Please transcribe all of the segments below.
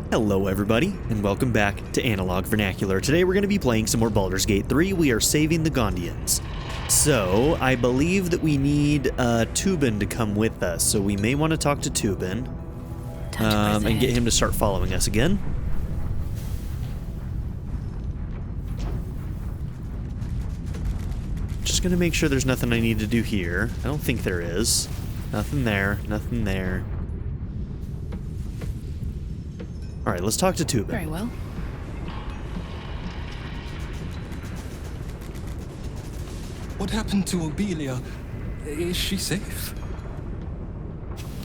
Hello everybody, and welcome back to Analog Vernacular. Today we're going to be playing some more Baldur's Gate 3. We are saving the Gondians. So, I believe that we need Tubin to come with us, so we may want to talk to Tubin and get him to start following us again. Just going to make sure there's nothing I need to do here. I don't think there is. Nothing there, nothing there. Alright, let's talk to Tubin. Very well. What happened to Obelia? Is she safe?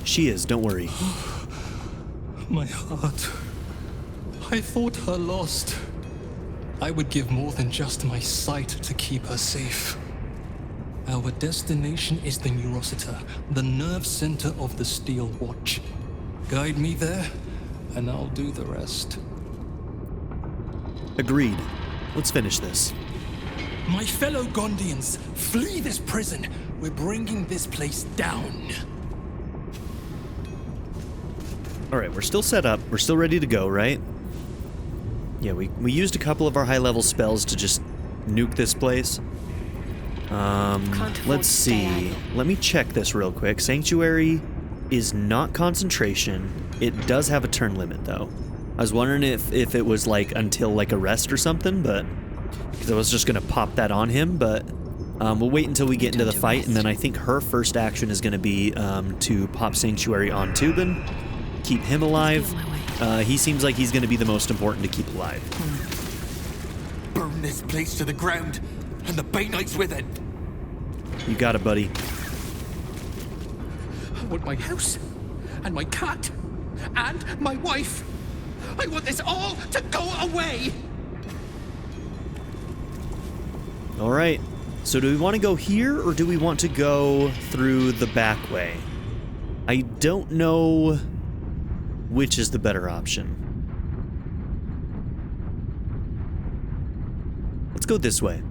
She is, don't worry. My heart. I thought her lost. I would give more than just my sight to keep her safe. Our destination is the Neurosita, the nerve center of the Steel Watch. Guide me there, and I'll do the rest. Agreed. Let's finish this. My fellow Gondians, flee this prison. We're bringing this place down. Alright, we're still set up. We're still ready to go, right? Yeah, we used a couple of our high-level spells to just nuke this place. Let's see. Let me check this real quick. Sanctuary is not concentration. It does have a turn limit, though. I was wondering if it was, like, until, like, a rest or something, but... because I was just going to pop that on him, but... we'll wait until we get into the fight, and then I think her first action is going to be to pop Sanctuary on Tubin, keep him alive. He seems like he's going to be the most important to keep alive. Burn this place to the ground, and the Bay Knights with it. You got it, buddy. I want my house, and my cat, and my wife. I want this all to go away. All right. So do we want to go here, or do we want to go through the back way? I don't know which is the better option. Let's go this way.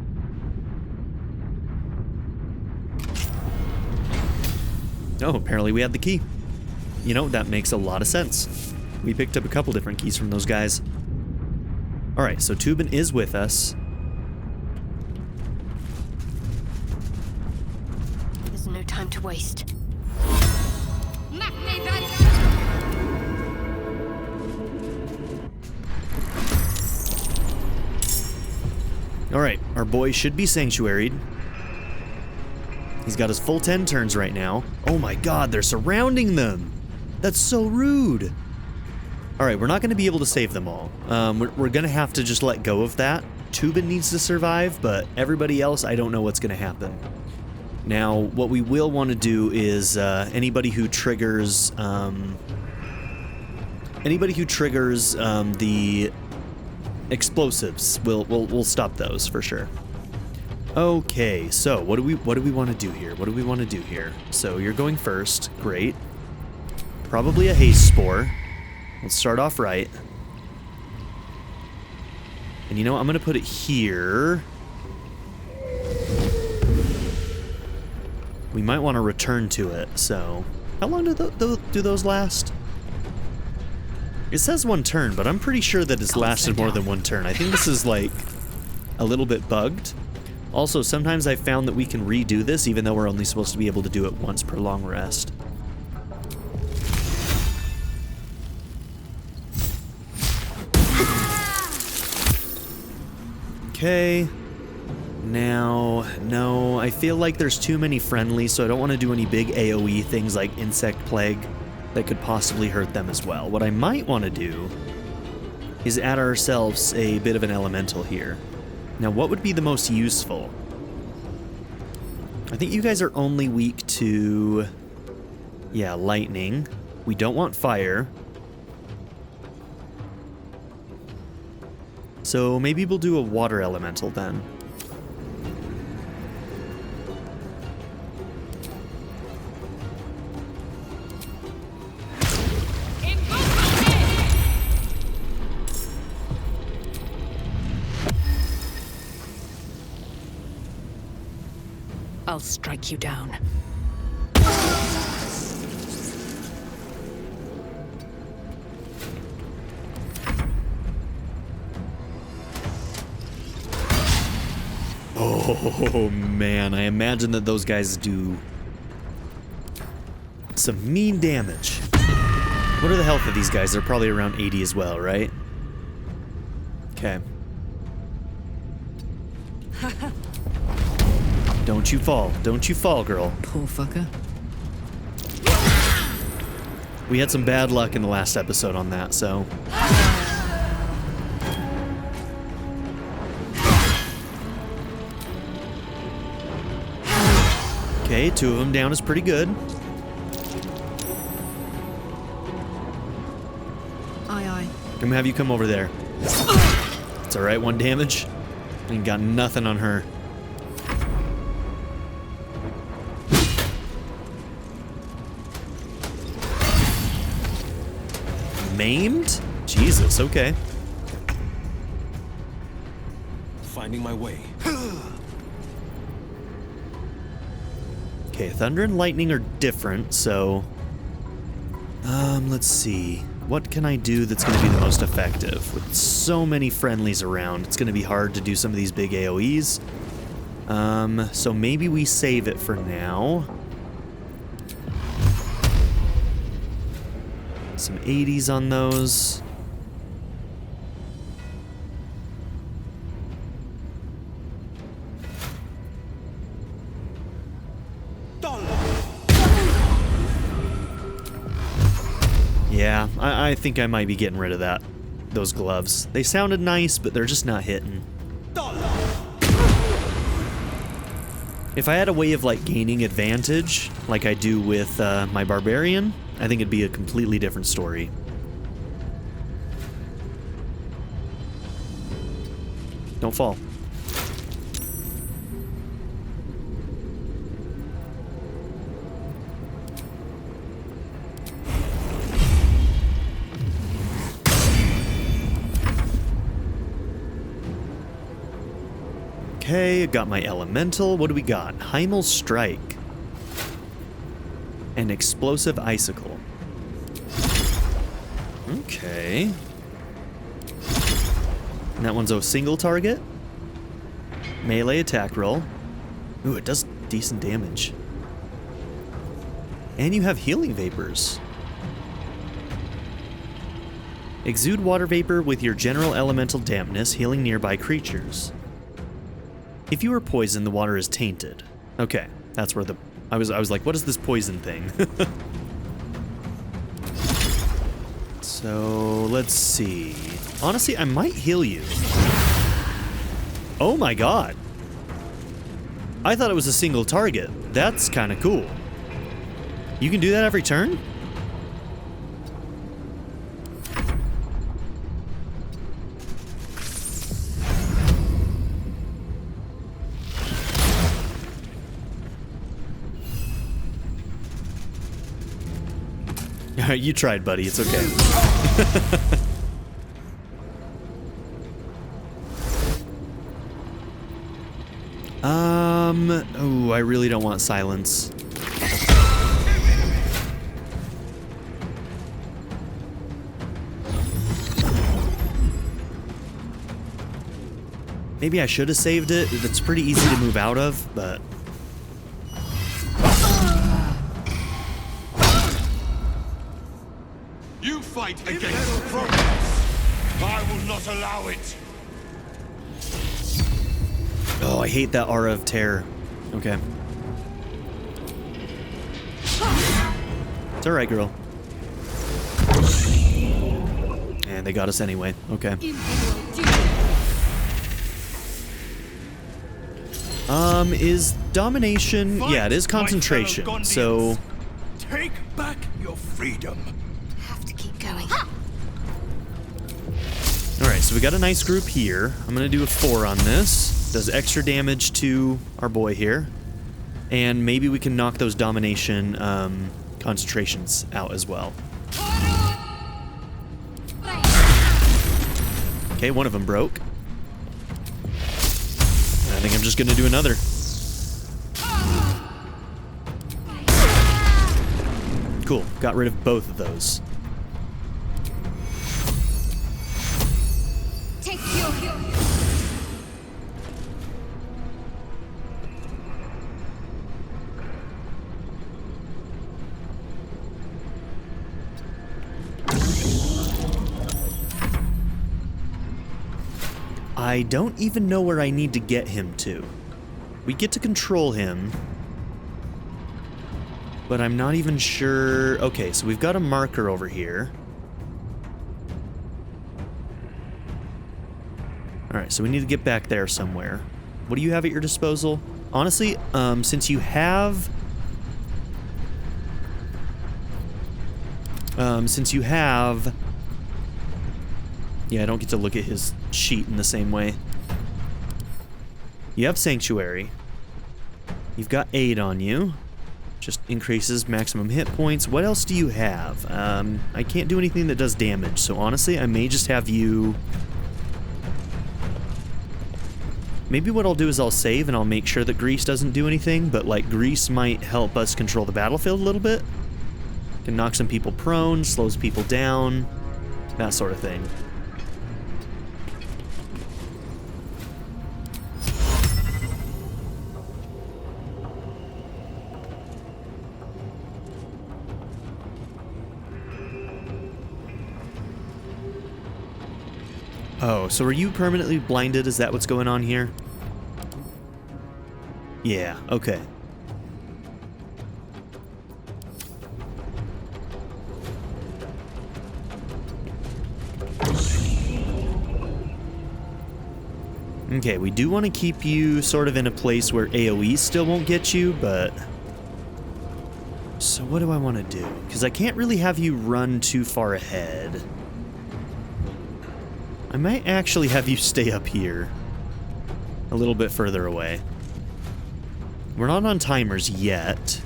Oh, apparently we had the key. You know, that makes a lot of sense. We picked up a couple different keys from those guys. Alright, so Tubin is with us. There's no time to waste. Alright, our boy should be sanctuaried. He's got his full 10 turns right now. Oh my god, they're surrounding them! That's so rude! Alright, we're not going to be able to save them all. We're going to have to just let go of that. Tubin needs to survive, but everybody else, I don't know what's going to happen. Now, what we will want to do is anybody who triggers the explosives, we'll stop those for sure. Okay, so what do we want to do here? What do we want to do here? So you're going first, great. Probably a haste spore. Let's start off right. And you know what? I'm gonna put it here. We might want to return to it. So how long do those last? It says 1 turn, but I'm pretty sure that it's lasted more than 1 turn. I think this is like a little bit bugged. Also, sometimes I found that we can redo this even though we're only supposed to be able to do it once per long rest. Okay. Now, no, I feel like there's too many friendlies, so I don't want to do any big AoE things like Insect Plague that could possibly hurt them as well. What I might want to do is add ourselves a bit of an elemental here. Now, what would be the most useful? I think you guys are only weak to... yeah, lightning. We don't want fire. So maybe we'll do a water elemental then. I'll strike you down. Oh man, I imagine that those guys do some mean damage. What are the health of these guys? They're probably around 80 as well, right? Okay. Don't you fall. Don't you fall, girl. Poor fucker. We had some bad luck in the last episode on that, so... Okay, 2 of them down is pretty good. Aye, aye. I'm gonna have you come over there. It's alright, 1 damage. And got nothing on her. Maimed? Jesus, okay. Finding my way. Okay, thunder and lightning are different, so... let's see. What can I do that's going to be the most effective? With so many friendlies around, it's going to be hard to do some of these big AoEs. So maybe we save it for now. Some 80s on those. Yeah, I think I might be getting rid of that. Those gloves. They sounded nice, but they're just not hitting. If I had a way of like gaining advantage, like I do with my barbarian, I think it'd be a completely different story. Don't fall. Okay, got my elemental. What do we got? Heimel's Strike. An explosive icicle. Okay. And that one's a single target. Melee attack roll. Ooh, it does decent damage. And you have healing vapors. Exude water vapor with your general elemental dampness, healing nearby creatures. If you are poisoned, the water is tainted. Okay, that's where the... I was like, what is this poison thing? So, let's see. Honestly, I might heal you. Oh my god. I thought it was a single target. That's kind of cool. You can do that every turn? You tried, buddy. It's okay. Oh, I really don't want silence. Maybe I should have saved it. It's pretty easy to move out of, but... You fight against progress. I will not allow it. Oh, I hate that aura of terror. Okay. It's alright, girl. And they got us anyway. Okay. Is domination... Yeah, it is concentration, so... Take back your freedom. Have to keep going. Alright, so we got a nice group here. I'm gonna do a 4 on this. Does extra damage to our boy here. And maybe we can knock those domination concentrations out as well. Okay, one of them broke. I think I'm just gonna do another. Cool, got rid of both of those. I don't even know where I need to get him to. We get to control him, but I'm not even sure. Okay, so we've got a marker over here. Alright, so we need to get back there somewhere. What do you have at your disposal? Honestly, since you have... Yeah, I don't get to look at his sheet in the same way. You have Sanctuary. You've got Aid on you. Just increases maximum hit points. What else do you have? I can't do anything that does damage, so honestly, I may just have you... Maybe what I'll do is I'll save and I'll make sure that Grease doesn't do anything, but like Grease might help us control the battlefield a little bit. Can knock some people prone, slows people down, that sort of thing. Oh, so are you permanently blinded? Is that what's going on here? Yeah, okay. Okay, we do want to keep you sort of in a place where AoE still won't get you, but... So what do I want to do? Because I can't really have you run too far ahead. I might actually have you stay up here. A little bit further away. We're not on timers yet.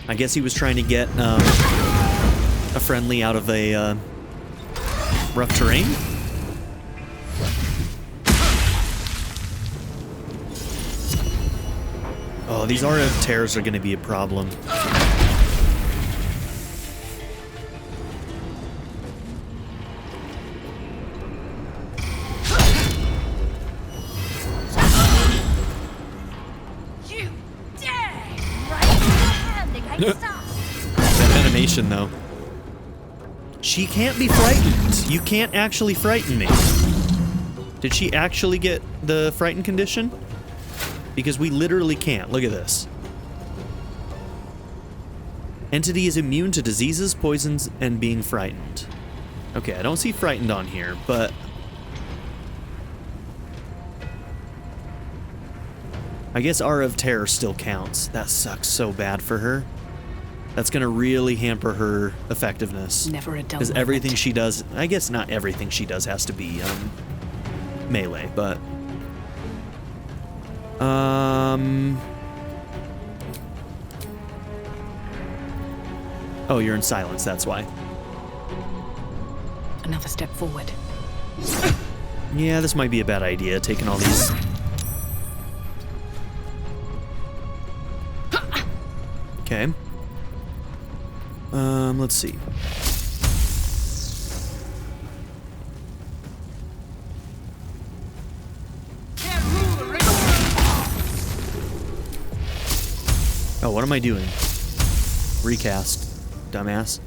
I guess he was trying to get a friendly out of a rough terrain. Oh, these RF tears are going to be a problem. You dare! Right in your hand against us! That animation, though. She can't be frightened. You can't actually frighten me. Did she actually get the frightened condition? Because we literally can't. Look at this. Entity is immune to diseases, poisons, and being frightened. Okay, I don't see frightened on here, but... I guess Aura of Terror still counts. That sucks so bad for her. That's gonna really hamper her effectiveness. Never a dull Because moment. everything she does... I guess not everything she does has to be, melee, but... Oh, you're in silence, that's why. Another step forward. Yeah, this might be a bad idea, taking all these... Okay. Let's see. Oh, what am I doing? Recast. Dumbass.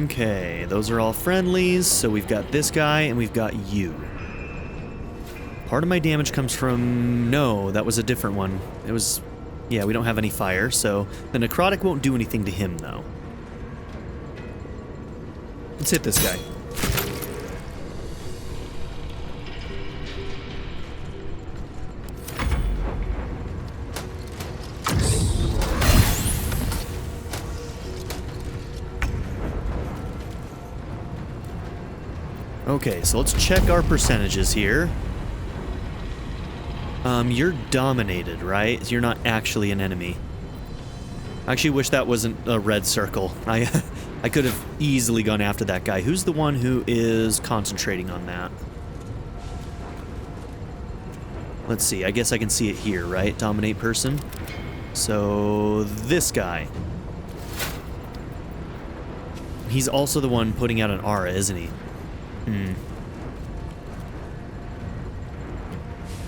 Okay, those are all friendlies, so we've got this guy and we've got you. Part of my damage comes from... No, that was a different one. It was... Yeah, we don't have any fire, so the necrotic won't do anything to him, though. Let's hit this guy. Okay, so let's check our percentages here. You're dominated, right? You're not actually an enemy. I actually wish that wasn't a red circle. I could have easily gone after that guy. Who's the one who is concentrating on that? Let's see, I guess I can see it here, right? Dominate person. So, this guy. He's also the one putting out an aura, isn't he?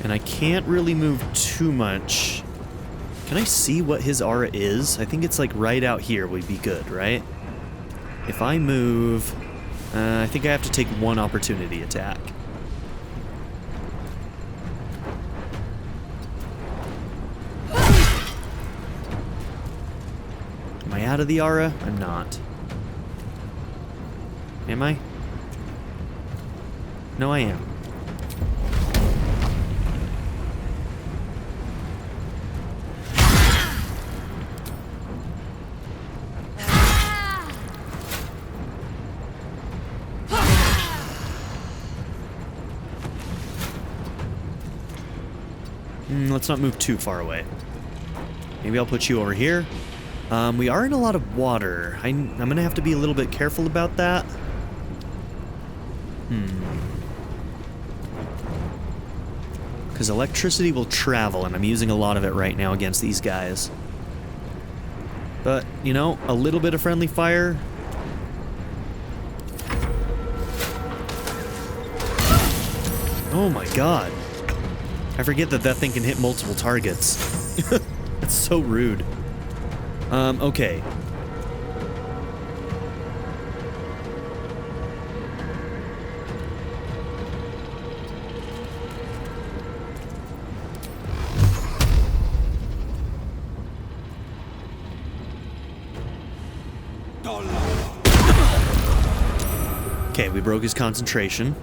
And I can't really move too much. Can I see what his aura is? I think it's like right out here would be good, right? If I move... I think I have to take one opportunity attack. Am I out of the aura? I'm not. Am I? No, I am. Let's not move too far away. Maybe I'll put you over here. We are in a lot of water. I'm gonna have to be a little bit careful about that. Because electricity will travel, and I'm using a lot of it right now against these guys. But, you know, a little bit of friendly fire. Oh my god. I forget that that thing can hit multiple targets. That's so rude. Okay. Okay, we broke his concentration.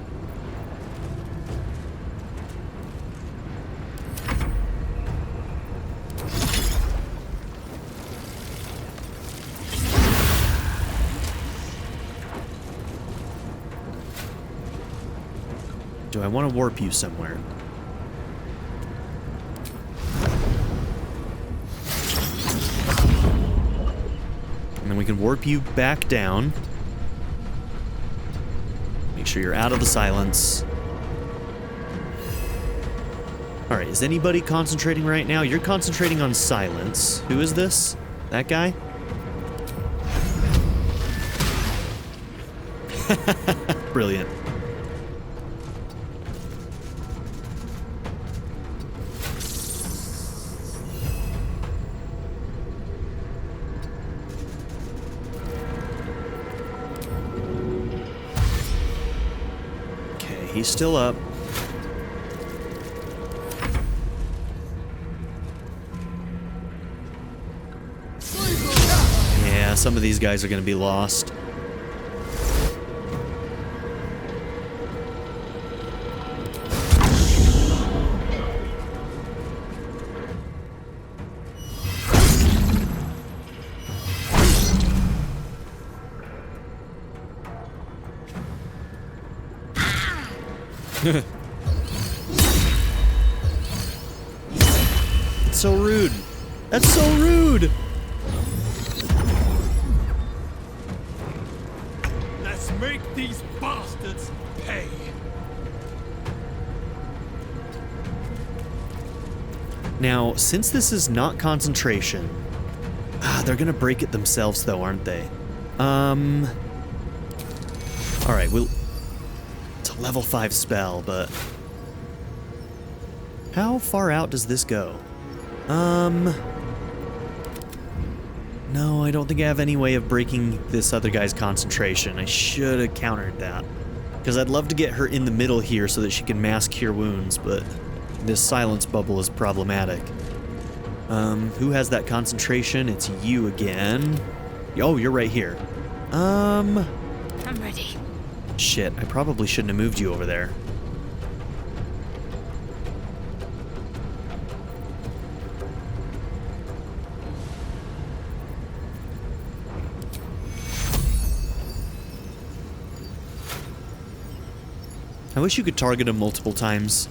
Do I want to warp you somewhere? And then we can warp you back down. Make sure you're out of the silence. Alright, is anybody concentrating right now? You're concentrating on silence. Who is this? That guy? Brilliant. He's still up. Yeah, some of these guys are going to be lost. It's so rude. That's so rude. Let's make these bastards pay. Now, since this is not concentration, they're gonna break it themselves though, aren't they? Alright, it's a level 5 spell, but how far out does this go? No, I don't think I have any way of breaking this other guy's concentration. I should have countered that. Because I'd love to get her in the middle here so that she can mass cure wounds, but this silence bubble is problematic. Who has that concentration? It's you again. Oh, you're right here. I'm ready. Shit, I probably shouldn't have moved you over there. I wish you could target him multiple times.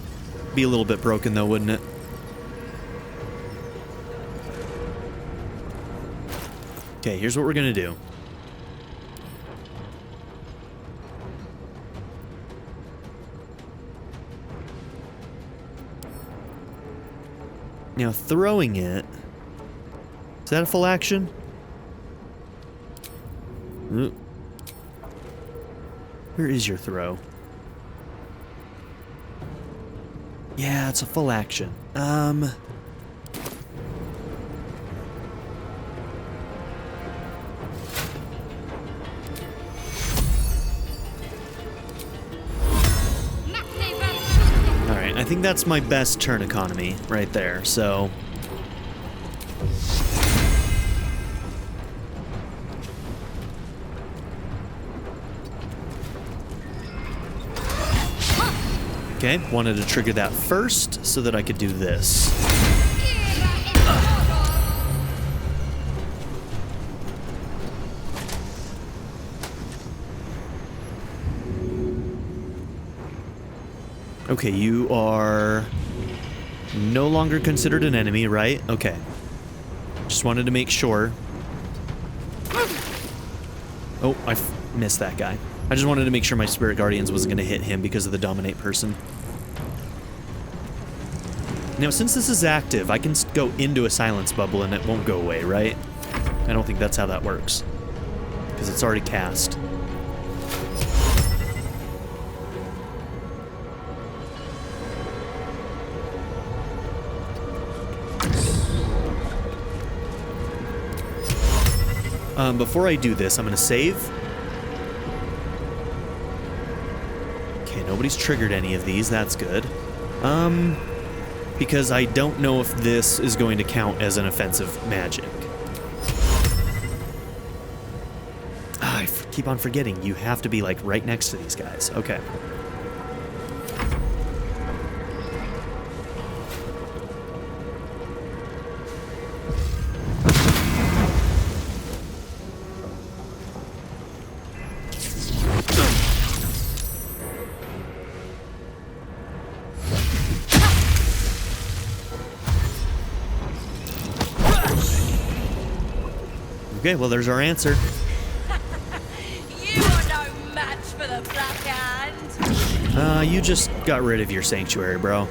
Be a little bit broken though, wouldn't it? Okay, here's what we're gonna do. Now throwing it, is that a full action? Where is your throw? Yeah, it's a full action. Alright, I think that's my best turn economy right there, so... Okay, wanted to trigger that first so that I could do this. Okay, you are no longer considered an enemy, right? Okay. Just wanted to make sure. Oh, I missed that guy. I just wanted to make sure my Spirit Guardians wasn't going to hit him because of the Dominate person. Now, since this is active, I can go into a silence bubble and it won't go away, right? I don't think that's how that works. Because it's already cast. Before I do this, I'm going to save. Okay, nobody's triggered any of these. That's good. Because I don't know if this is going to count as an offensive magic. I keep on forgetting. You have to be, like, right next to these guys. Okay. Okay, well, there's our answer. You are no match for the Black Hand. You just got rid of your sanctuary, bro.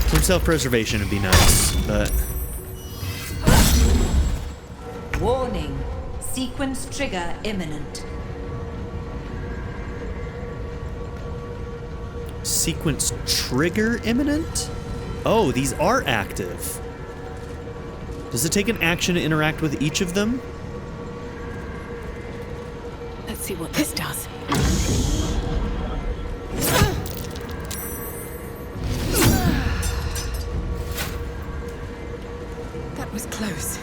Some self-preservation would be nice, but... Warning. Sequence trigger imminent. Sequence trigger imminent? Oh, these are active. Does it take an action to interact with each of them? Let's see what this does. That was close.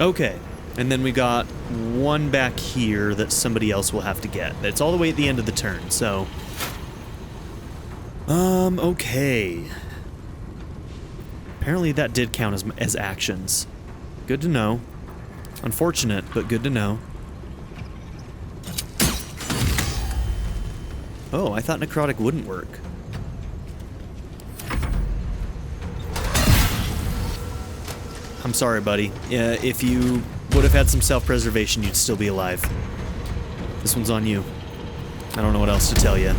Okay, and then we got one back here that somebody else will have to get. It's all the way at the end of the turn, so... okay. Apparently that did count as actions. Good to know. Unfortunate, but good to know. Oh, I thought necrotic wouldn't work. I'm sorry, buddy. If you would have had some self-preservation, you'd still be alive. This one's on you. I don't know what else to tell you.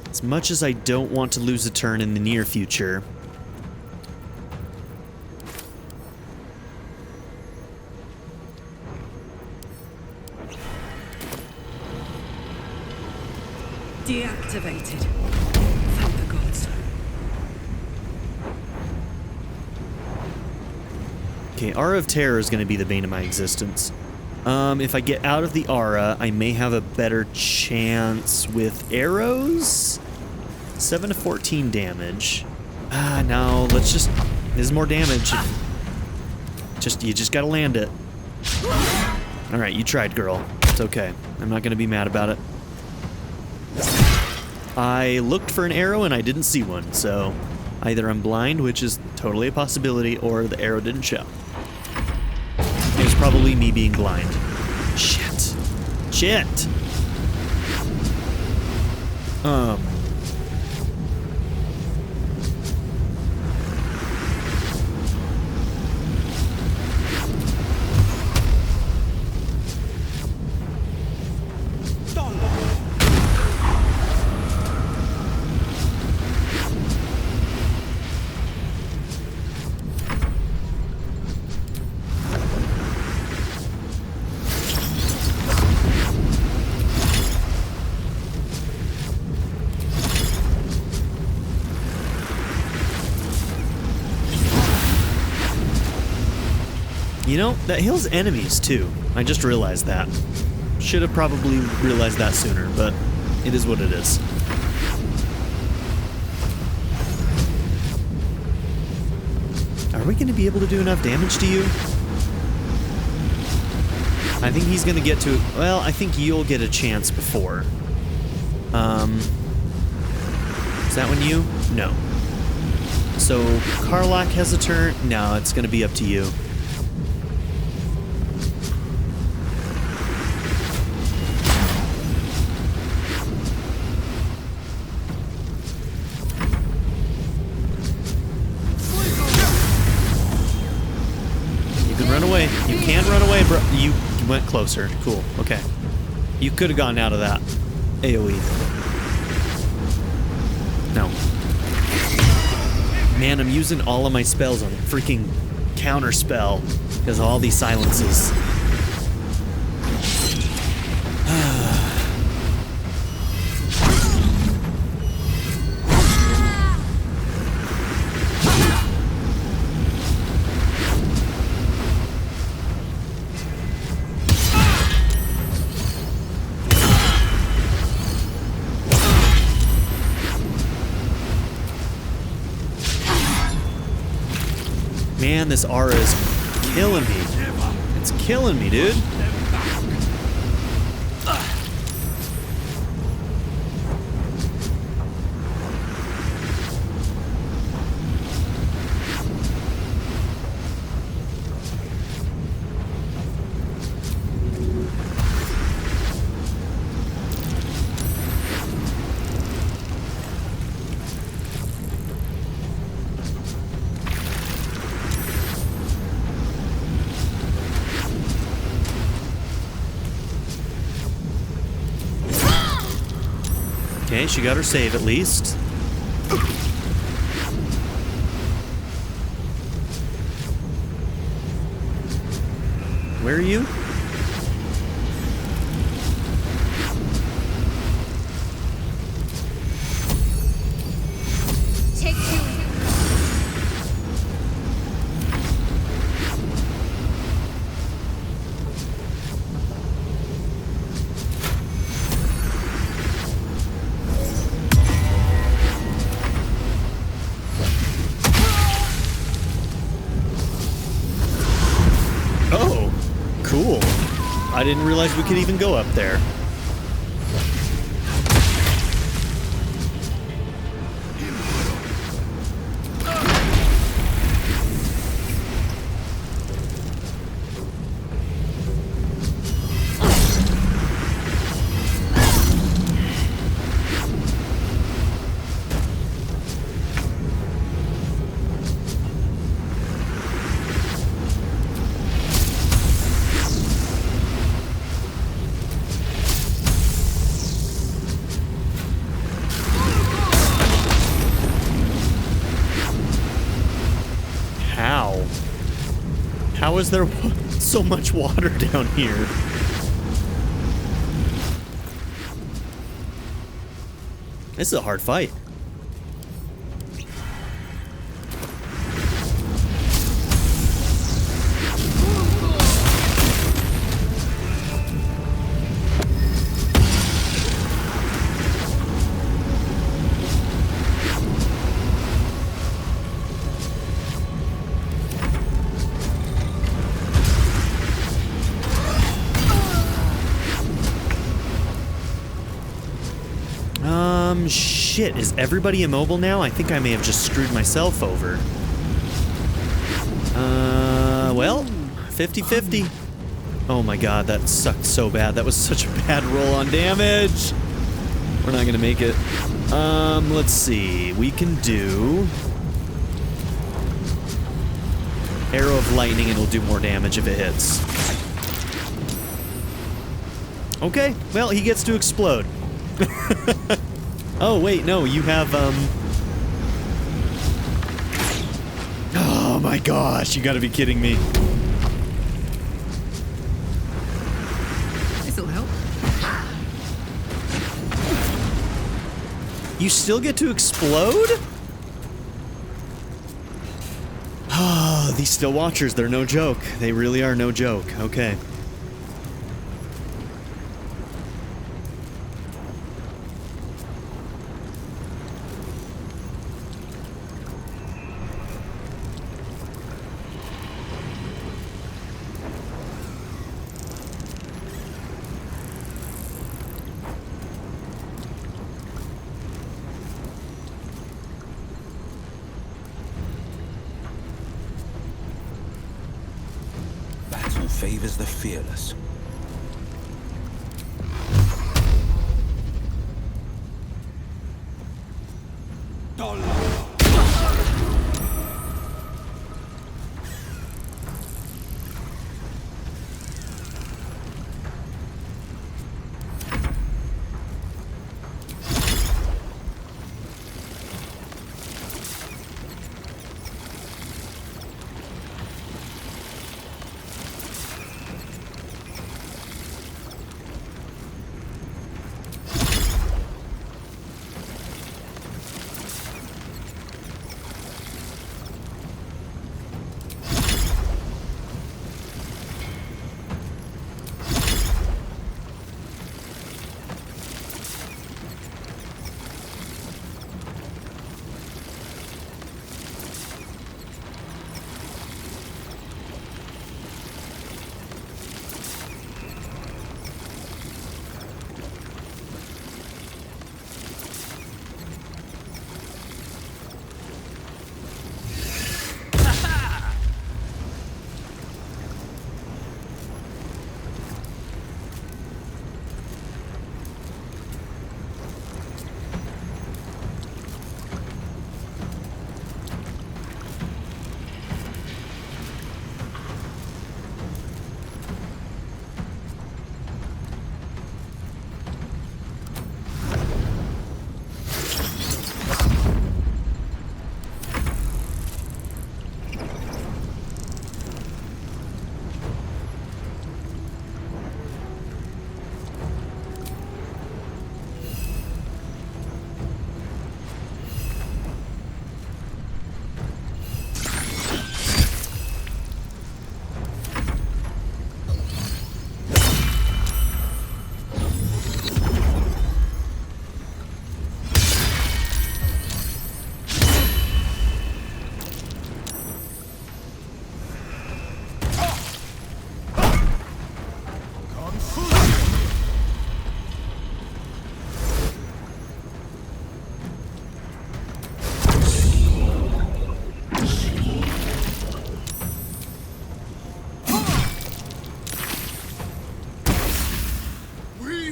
As much as I don't want to lose a turn in the near future... Deactivated. Thank the gods. Okay, Aura of Terror is going to be the bane of my existence. If I get out of the Aura, I may have a better chance with arrows? 7 to 14 damage. No, let's just... This is more damage. You just gotta land it. Alright, you tried, girl. It's okay. I'm not gonna be mad about it. I looked for an arrow and I didn't see one, so... Either I'm blind, which is totally a possibility, or the arrow didn't show. It was probably me being blind. Shit. Shit! You know, that heals enemies too. I just realized that. Should have probably realized that sooner, but it is what it is. Are we going to be able to do enough damage to you? I think he's going to get to... Well, I think you'll get a chance before. Is that one you? No. So, Karlach has a turn. No, it's going to be up to you. You can run away. You can run away, bro. You went closer. Cool. Okay. You could have gotten out of that AoE. No. Man, I'm using all of my spells on freaking counter spell because of all these silences. Man, this aura is killing me. It's killing me, dude. Okay, she got her save at least. Where are you? Take two. Oh, cool. I didn't realize we could even go up there. How is there so much water down here? This is a hard fight. Shit, is everybody immobile now? I think I may have just screwed myself over. Well, 50-50. Oh my god, that sucked so bad. That was such a bad roll on damage. We're not gonna make it. Let's see. We can do Arrow of Lightning and it'll do more damage if it hits. Okay, well, he gets to explode. Oh, wait, no, you have, Oh my gosh, you gotta be kidding me. This'll help. You still get to explode? These Still Watchers, they're no joke. They really are no joke. Okay. Battle favors the fearless.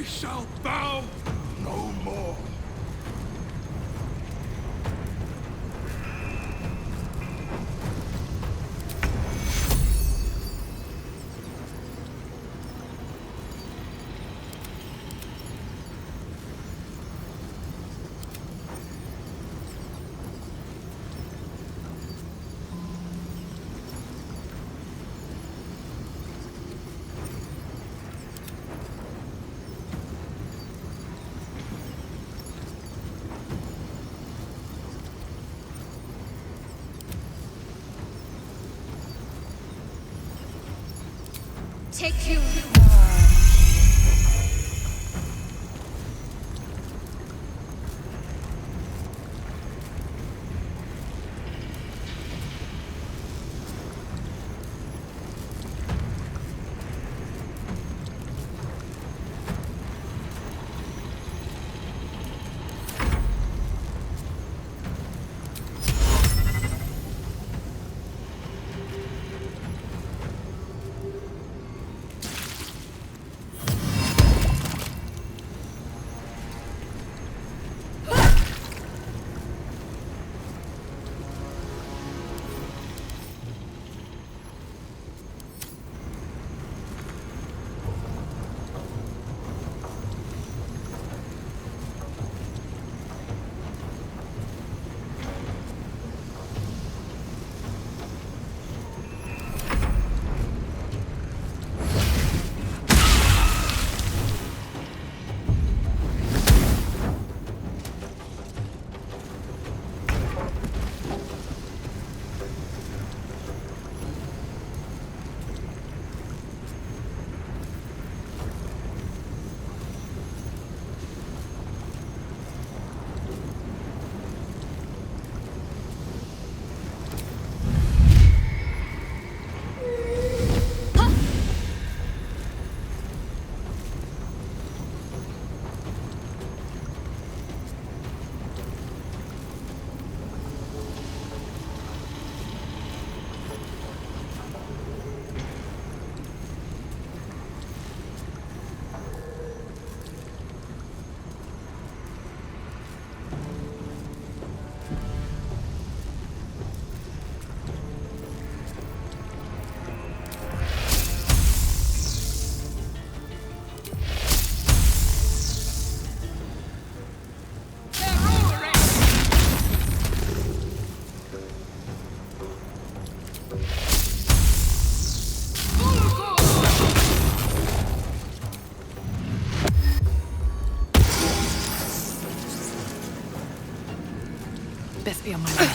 shall bow no more. Take you. Best be on my way.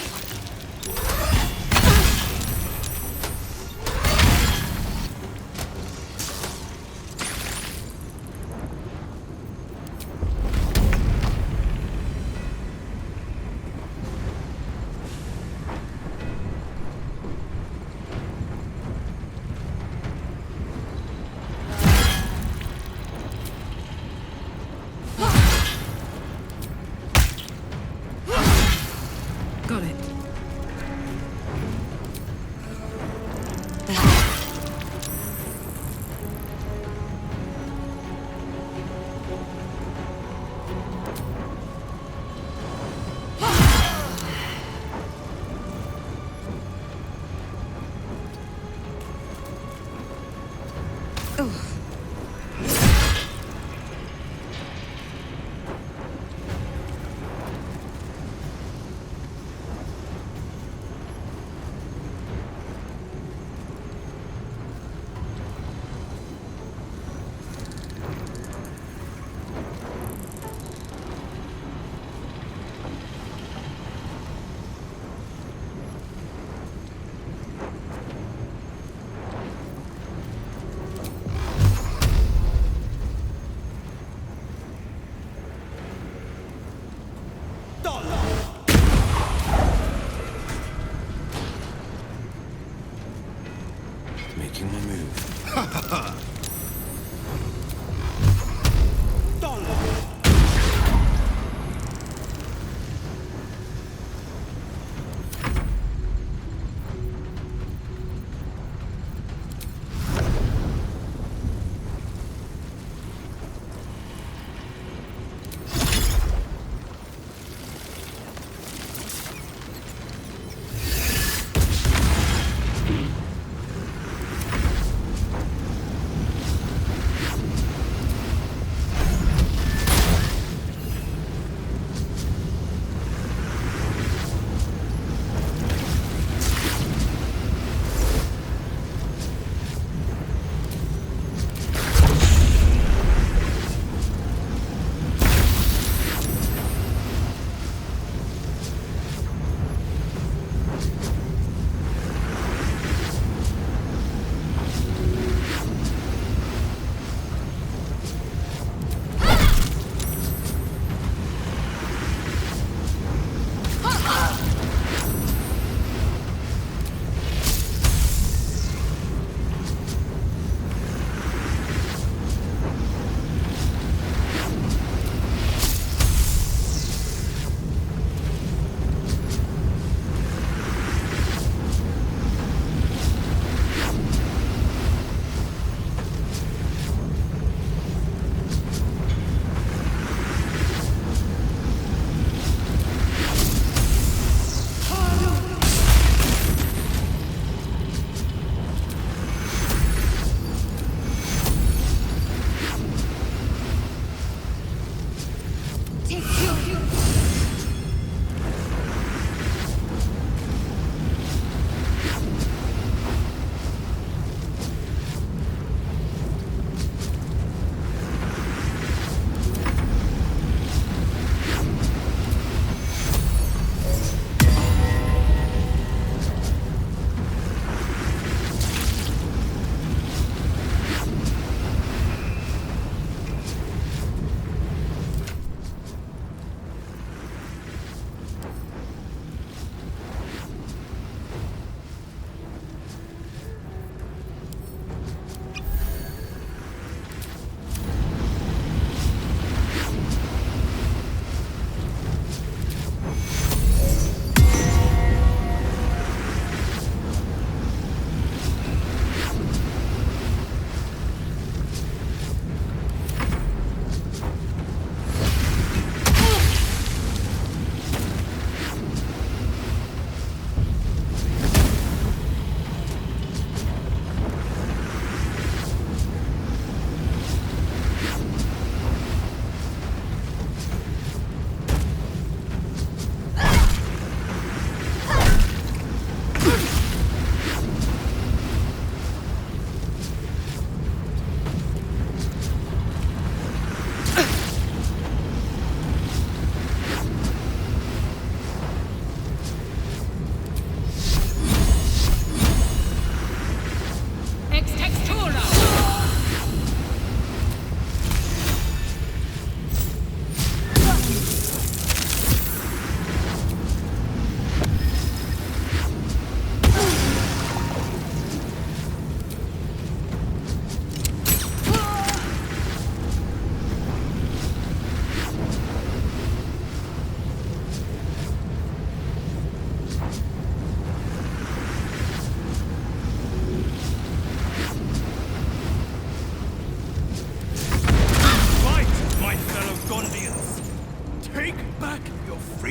Got it.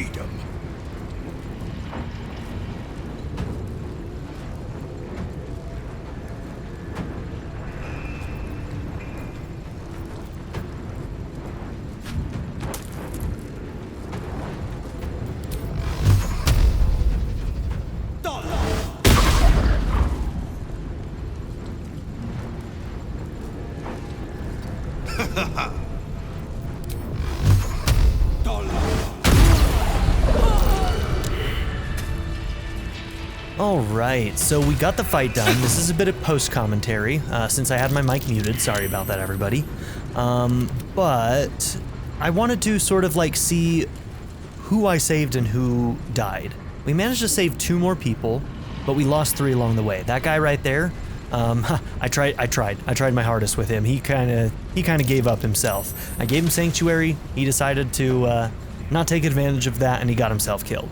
freedom. Alright, so we got the fight done. This is a bit of post-commentary, since I had my mic muted. Sorry about that, everybody. But I wanted to sort of like see who I saved and who died. We managed to save 2 more people, but we lost 3 along the way. That guy right there, I tried my hardest with him. He kind of gave up himself. I gave him Sanctuary. He decided to not take advantage of that, and he got himself killed.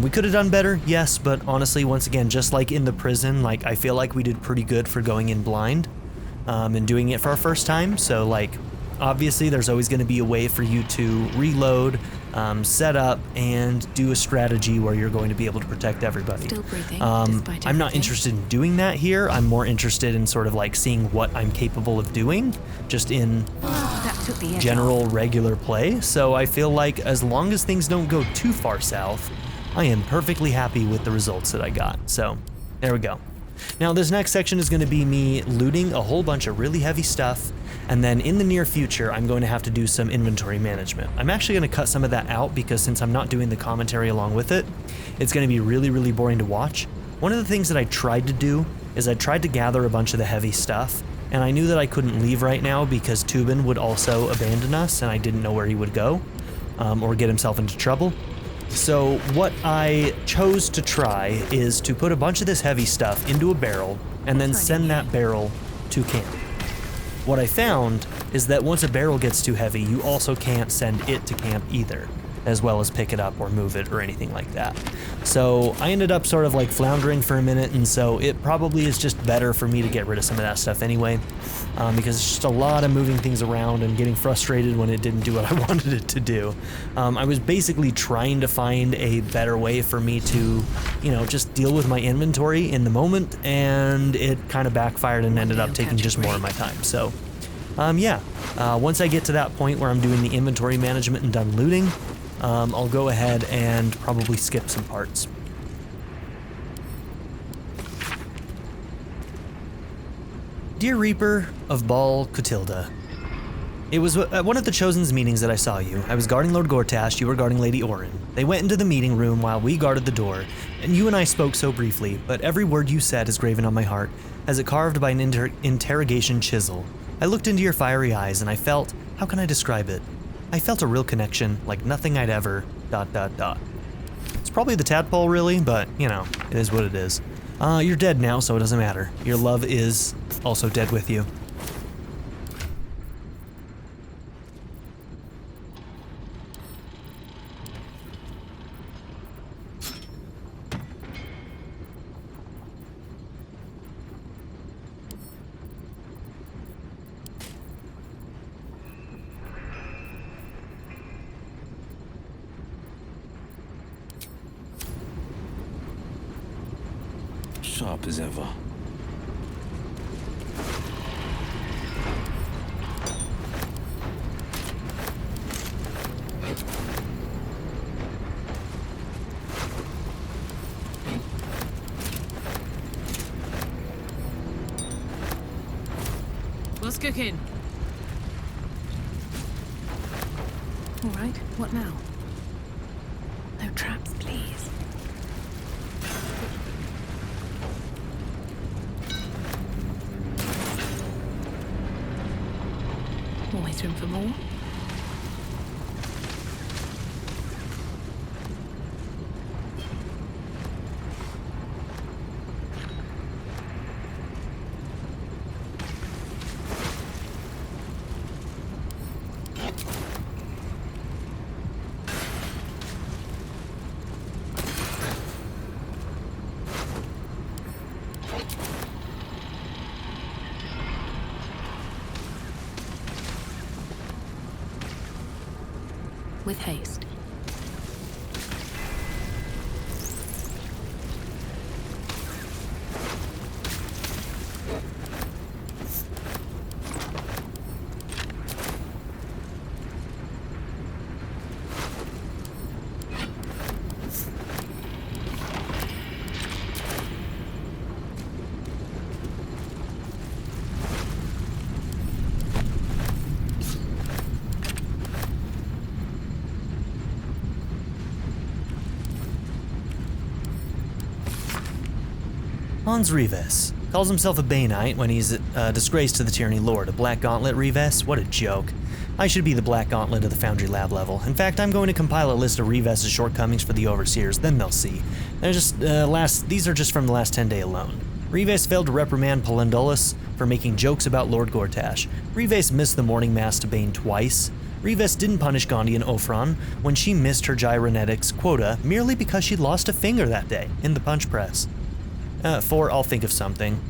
We could have done better, yes, but honestly, once again, just like in the prison, like I feel like we did pretty good for going in blind and doing it for our first time. So like, obviously, there's always going to be a way for you to reload, set up, and do a strategy where you're going to be able to protect everybody. Still breathing, despite I'm not everything. interested in doing that here. I'm more interested in sort of like seeing what I'm capable of doing, just in That took the edge general regular play. So I feel like as long as things don't go too far south, I am perfectly happy with the results that I got. So there we go. Now this next section is going to be me looting a whole bunch of really heavy stuff, and then in the near future I'm going to have to do some inventory management. I'm actually going to cut some of that out because since I'm not doing the commentary along with it, it's going to be really boring to watch. One of the things that I tried to do is I tried to gather a bunch of the heavy stuff, and I knew that I couldn't leave right now because Tubin would also abandon us and I didn't know where he would go or get himself into trouble. So what I chose to try is to put a bunch of this heavy stuff into a barrel and then send that barrel to camp. What I found is that once a barrel gets too heavy, you also can't send it to camp either, as well as pick it up or move it or anything like that. So I ended up sort of like floundering for a minute, and so it probably is just better for me to get rid of some of that stuff anyway, because it's just a lot of moving things around and getting frustrated when it didn't do what I wanted it to do. I was basically trying to find a better way for me to, you know, just deal with my inventory in the moment, and it kind of backfired and ended up taking just more of my time. So once I get to that point where I'm doing the inventory management and done looting, I'll go ahead and probably skip some parts. Dear Reaper of Bal Cotilda, it was at one of the Chosen's meetings that I saw you. I was guarding Lord Gortash, you were guarding Lady Orin. They went into the meeting room while we guarded the door, and you and I spoke so briefly, but every word you said is graven on my heart, as it carved by an interrogation chisel. I looked into your fiery eyes and I felt, how can I describe it? I felt a real connection, like nothing I'd ever... ... It's probably the tadpole, really, but, you know, it is what it is. You're dead now, so it doesn't matter. Your love is also dead with you. Sharp as ever. What's cooking? All right, what now? No traps, please. Always room for more. With haste. Hans Reves. Calls himself a Bay Knight when he's a disgrace to the Tyranny Lord. A Black Gauntlet Reves? What a joke. I should be the Black Gauntlet of the Foundry Lab level. In fact, I'm going to compile a list of Reves' shortcomings for the Overseers, then they'll see. These are just from the last 10 day alone. Reves failed to reprimand Polendolus for making jokes about Lord Gortash. Reves missed the morning mass to Bane twice. Reves didn't punish Gandhi and Ofran when she missed her gyronetics quota merely because she lost a finger that day in the punch press. 4, I'll think of something.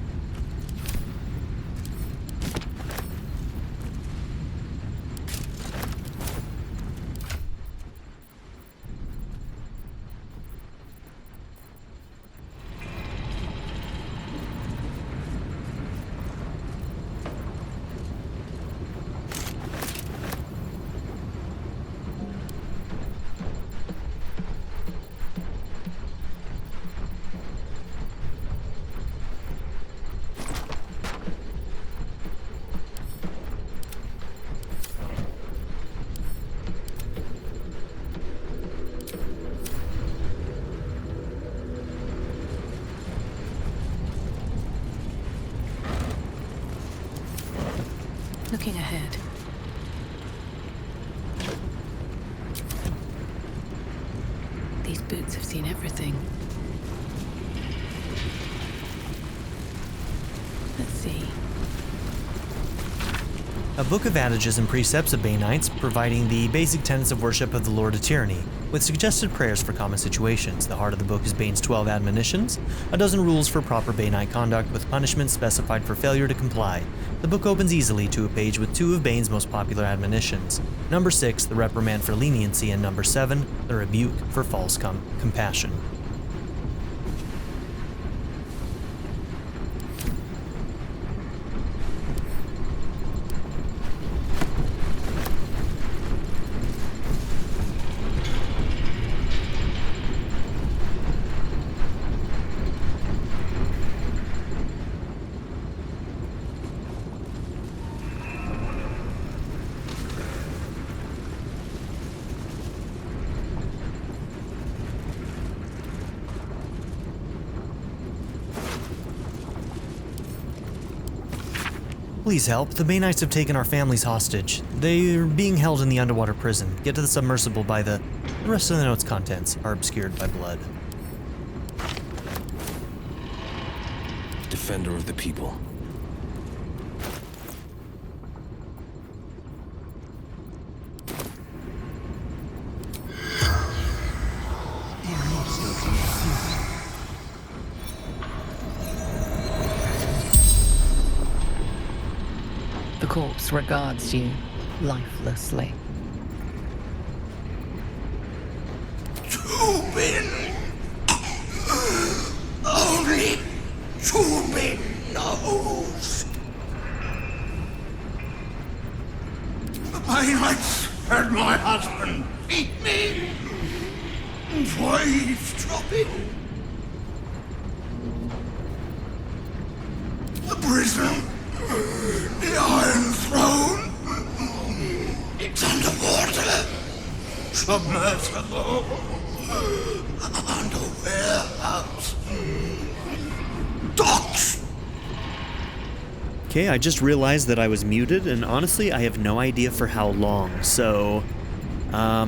Looking ahead. These boots have seen everything. Let's see. A book of adages and precepts of Bay Knights, providing the basic tenets of worship of the Lord of Tyranny, with suggested prayers for common situations. The heart of the book is Bane's 12 admonitions, a dozen rules for proper Bay Knight conduct with punishments specified for failure to comply. The book opens easily to a page with 2 of Bane's most popular admonitions. Number 6, the reprimand for leniency, and number 7, the rebuke for false compassion. Please help. The Bay Knights have taken our families hostage. They're being held in the underwater prison. Get to the submersible by the rest of the note's contents are obscured by blood. Defender of the people. The corpse regards you lifelessly. Tubin! Only Tubin knows. I might heard my husband beat me for eavesdropping. The prison. The Iron Throne. It's underwater. Submersible. And a warehouse. Docks. Okay, I just realized that I was muted, and honestly, I have no idea for how long. So,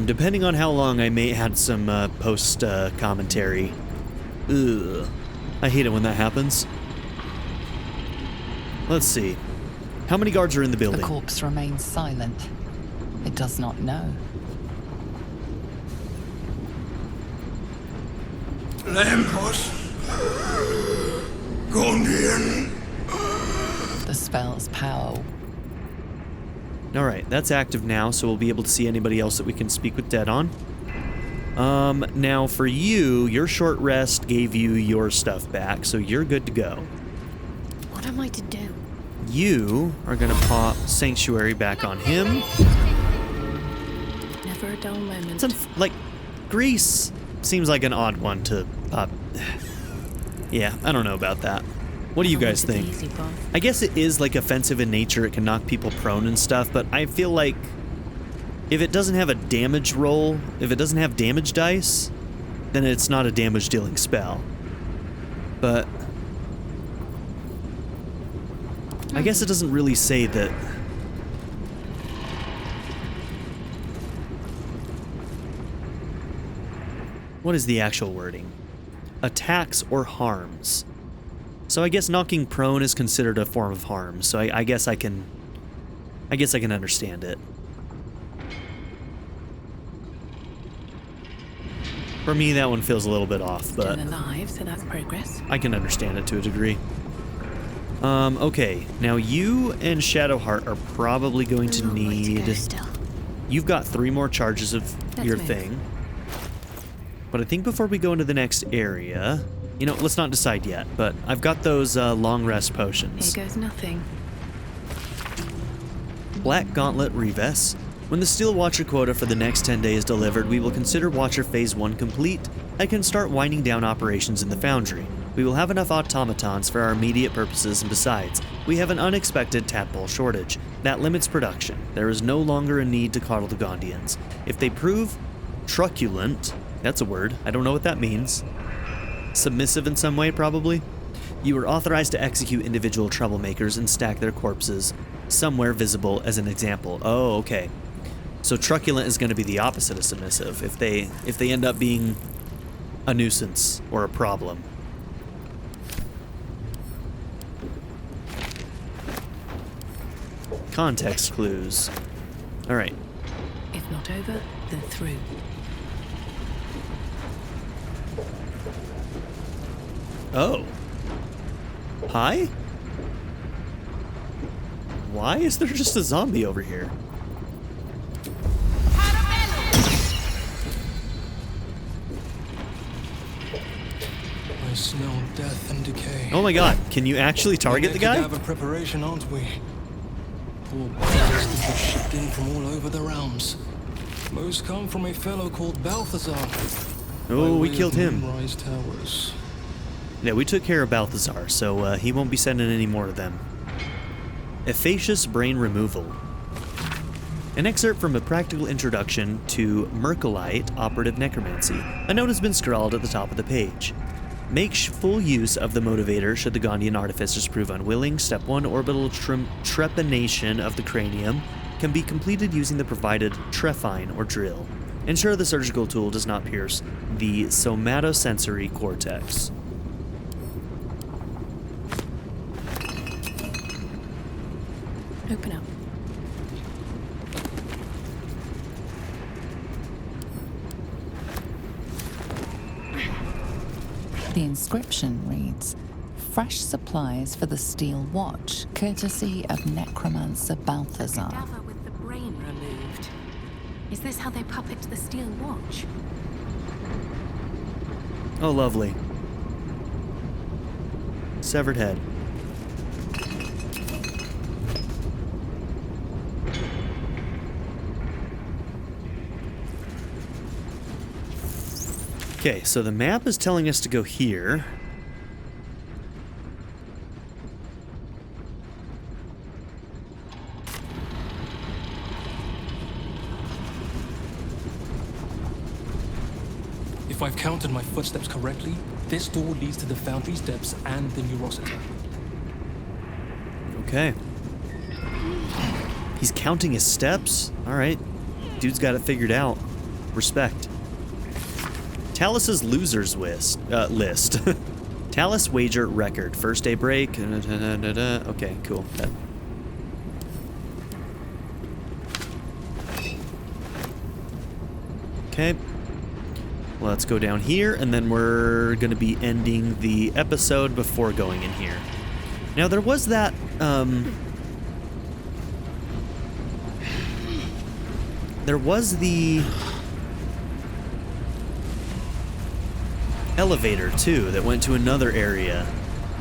depending on how long, I may add some post commentary. Ugh. I hate it when that happens. Let's see. How many guards are in the building? The corpse remains silent. It does not know. Lampos. Gondian. The spell's power. Alright, that's active now, so we'll be able to see anybody else that we can speak with dead on. Now for you, your short rest gave you your stuff back, so you're good to go. What am I to do? You are gonna pop Sanctuary back on him. Never a dull moment. Like, Grease seems like an odd one to pop. Yeah, I don't know about that. What do you guys think? I guess it is like offensive in nature, it can knock people prone and stuff, but I feel like if it doesn't have a damage roll, if it doesn't have damage dice, then it's not a damage dealing spell. But I guess it doesn't really say that. What is the actual wording? Attacks or harms. So I guess knocking prone is considered a form of harm. So I guess I can understand it. For me, that one feels a little bit off, but Still alive, so that's progress. I can understand it to a degree. Okay, now you and Shadowheart are probably going to A long way to go need. still. You've got 3 more charges of Let's your move. thing. But I think before we go into the next area, you know, let's not decide yet, but I've got those long rest potions. Here goes nothing. Black Gauntlet Reves. When the Steel Watcher quota for the next 10 days is delivered, we will consider Watcher Phase 1 complete and can start winding down operations in the Foundry. We will have enough automatons for our immediate purposes, and besides, we have an unexpected tadpole shortage. That limits production. There is no longer a need to coddle the Gondians. If they prove truculent, that's a word, I don't know what that means. Submissive in some way, probably. You are authorized to execute individual troublemakers and stack their corpses somewhere visible as an example. Oh, okay. So truculent is going to be the opposite of submissive if they end up being a nuisance or a problem. Context clues. All right. If not over, then through. Oh. Hi? Why is there just a zombie over here? I smell death and decay. Oh my god, can you actually target the guy? Cadaver preparation, aren't we? Poor bastards were shipped in from all over the realms. Most come from a fellow called Balthazar. Oh, we by way killed of him. Moonrise Towers. Yeah, we took care of Balthazar, so he won't be sending any more of them. Effacious Brain Removal. An excerpt from a practical introduction to Mercolite Operative Necromancy. A note has been scrawled at the top of the page. Make full use of the motivator should the Gondian artificers prove unwilling. Step 1, orbital trepanation of the cranium can be completed using the provided trephine or drill. Ensure the surgical tool does not pierce the somatosensory cortex. Open up. The inscription reads, "Fresh supplies for the Steel Watch, courtesy of Necromancer Balthazar." Cadaver with the brain removed. Is this how they puppet the Steel Watch? Oh, lovely. Severed head. Okay, so the map is telling us to go here. If I've counted my footsteps correctly, this door leads to the Foundry steps and the Neurosita. Okay. He's counting his steps? Alright. Dude's got it figured out. Respect. Talus's losers list. Talus wager record. First day break. Okay, cool. Okay. Let's go down here, and then we're going to be ending the episode before going in here. Now, there was that, there was the elevator, too, that went to another area.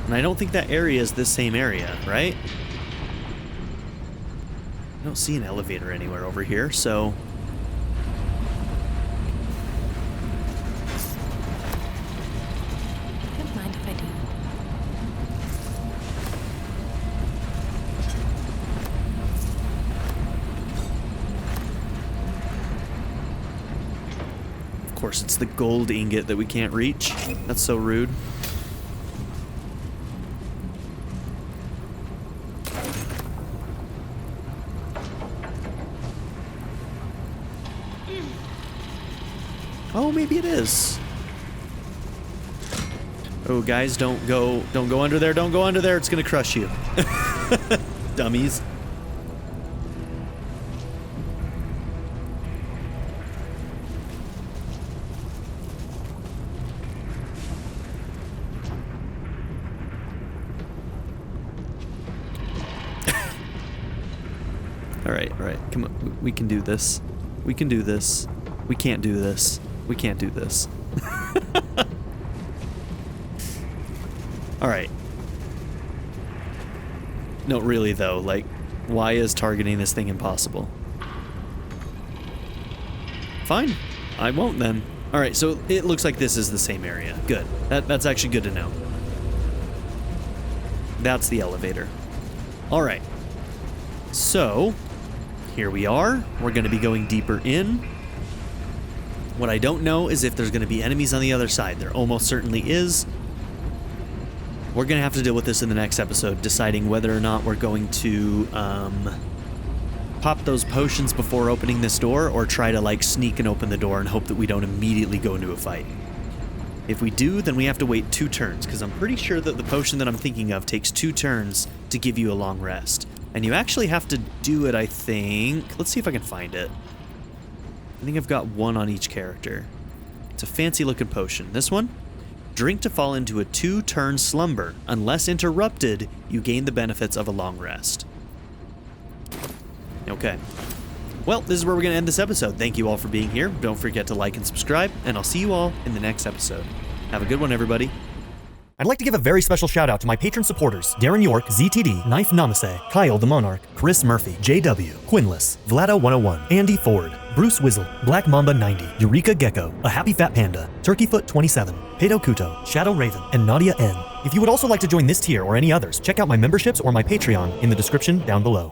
And I don't think that area is this same area, right? I don't see an elevator anywhere over here, so... Don't mind if I do. Of course, it's the gold ingot that we can't reach. That's so rude. maybe it is. Oh, guys, don't go under there. Don't go under there. It's gonna crush you. Dummies. All right, come on. We can do this. We can do this. We can't do this. We can't do this. All right. No, really though, like, why is targeting this thing impossible? Fine, I won't then. All right, so it looks like this is the same area. Good, that's actually good to know. That's the elevator. All right, so here we are. We're gonna be going deeper in. What I don't know is if there's gonna be enemies on the other side. There almost certainly is. We're gonna have to deal with this in the next episode, deciding whether or not we're going to pop those potions before opening this door, or try to like sneak and open the door and hope that we don't immediately go into a fight. If we do, then we have to wait 2 turns, because I'm pretty sure that the potion that I'm thinking of takes 2 turns to give you a long rest. And you actually have to do it, I think. Let's see if I can find it. I think I've got 1 on each character. It's a fancy looking potion. This one? Drink to fall into a 2-turn slumber. Unless interrupted, you gain the benefits of a long rest. Okay. Well, this is where we're going to end this episode. Thank you all for being here. Don't forget to like and subscribe, and I'll see you all in the next episode. Have a good one, everybody. I'd like to give a very special shout out to my patron supporters: Darren York, ZTD, Knife Namaste, Kyle the Monarch, Chris Murphy, JW, Quinless, Vlado101, Andy Ford, Bruce Wizzle, Black Mamba 90, Eureka Gecko, A Happy Fat Panda, Turkeyfoot 27, Pedo Kuto, Shadow Raven, and Nadia N. If you would also like to join this tier or any others, check out my memberships or my Patreon in the description down below.